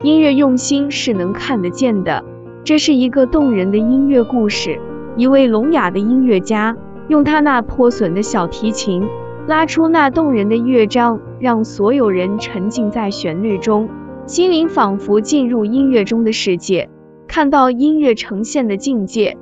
音乐用心是能看得见的。这是一个动人的音乐故事，一位聋哑的音乐家用他那破损的小提琴拉出那动人的乐章，让所有人沉浸在旋律中，心灵仿佛进入音乐中的世界，看到音乐呈现的境界。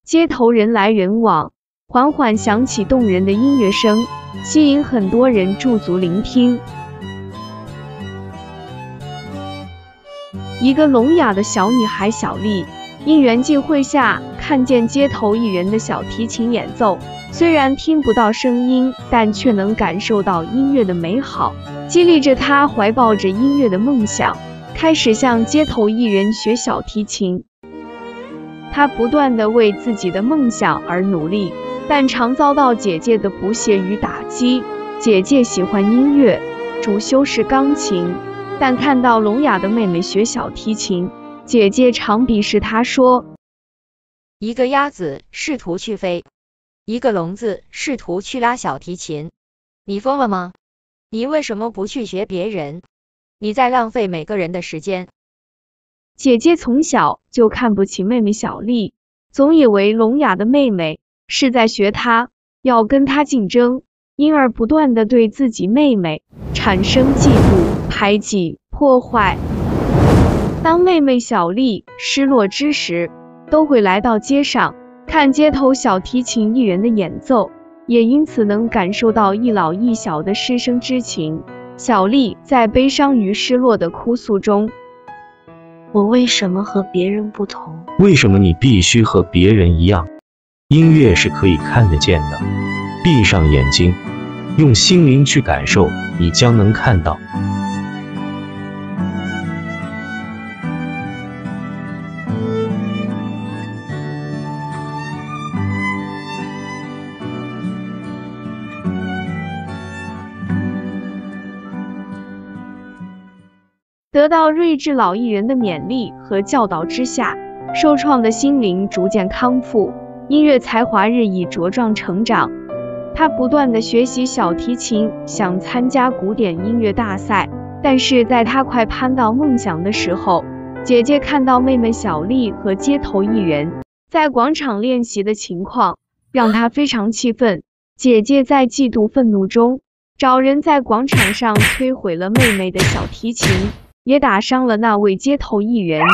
街头人来人往，缓缓响起动人的音乐声，吸引很多人驻足聆听。一个聋哑的小女孩小丽，因缘际会下看见街头艺人的小提琴演奏，虽然听不到声音，但却能感受到音乐的美好，激励着她怀抱着音乐的梦想，开始向街头艺人学小提琴。他不断地为自己的梦想而努力，但常遭到姐姐的不屑与打击。姐姐喜欢音乐，主修是钢琴，但看到聋哑的妹妹学小提琴，姐姐常鄙视她说：一个鸭子试图去飞，一个聋子试图去拉小提琴，你疯了吗？你为什么不去学别人？你在浪费每个人的时间。姐姐从小就看不起妹妹小丽，总以为聋哑的妹妹是在学她，要跟她竞争，因而不断地对自己妹妹产生嫉妒、排挤、破坏。当妹妹小丽失落之时，都会来到街上看街头小提琴艺人的演奏，也因此能感受到一老一小的师生之情。小丽在悲伤与失落的哭诉中，我为什么和别人不同？为什么你必须和别人一样？音乐是可以看得见的，闭上眼睛，用心灵去感受，你将能看到。得到睿智老艺人的勉励和教导之下，受创的心灵逐渐康复，音乐才华日益茁壮成长。他不断地学习小提琴，想参加古典音乐大赛，但是在他快攀到梦想的时候，姐姐看到妹妹小丽和街头艺人在广场练习的情况，让她非常气愤。姐姐在嫉妒愤怒中，找人在广场上摧毁了妹妹的小提琴，也打伤了那位街头艺人。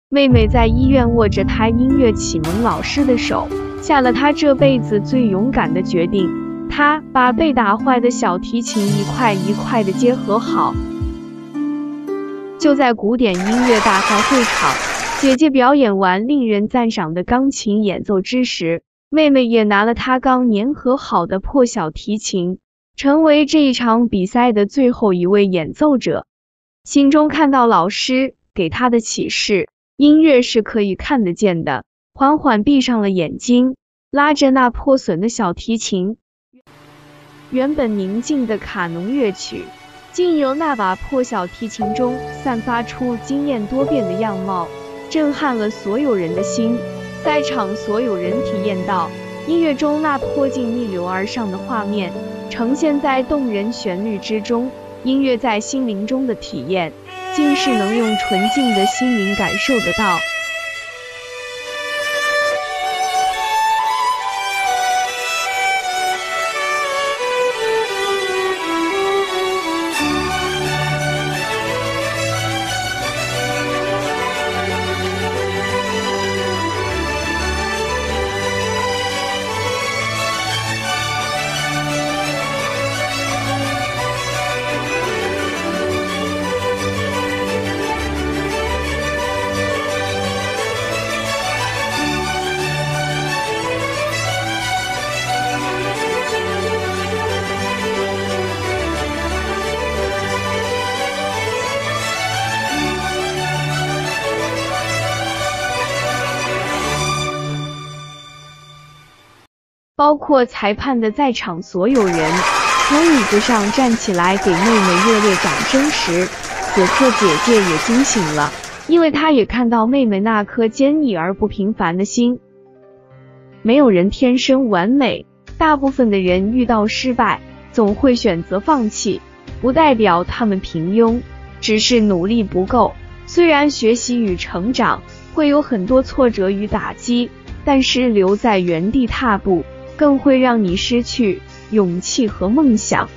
妹妹在医院握着她音乐启蒙老师的手，下了她这辈子最勇敢的决定。她把被打坏的小提琴一块一块的接合好。就在古典音乐大赛会场，姐姐表演完令人赞赏的钢琴演奏之时，妹妹也拿了她刚粘合好的破小提琴，成为这一场比赛的最后一位演奏者。心中看到老师给他的启示，音乐是可以看得见的，缓缓闭上了眼睛，拉着那破损的小提琴。原本宁静的卡农乐曲，竟由那把破小提琴中散发出惊艳多变的样貌，震撼了所有人的心。在场所有人体验到音乐中那破镜逆流而上的画面，呈现在动人旋律之中。音乐在心灵中的体验，竟是能用纯净的心灵感受得到。包括裁判的在场所有人。从椅子上站起来给妹妹热烈掌声时，此刻姐姐也惊醒了，因为她也看到妹妹那颗坚毅而不平凡的心。没有人天生完美，大部分的人遇到失败，总会选择放弃，不代表他们平庸，只是努力不够。虽然学习与成长会有很多挫折与打击，但是留在原地踏步，更会让你失去勇气和梦想。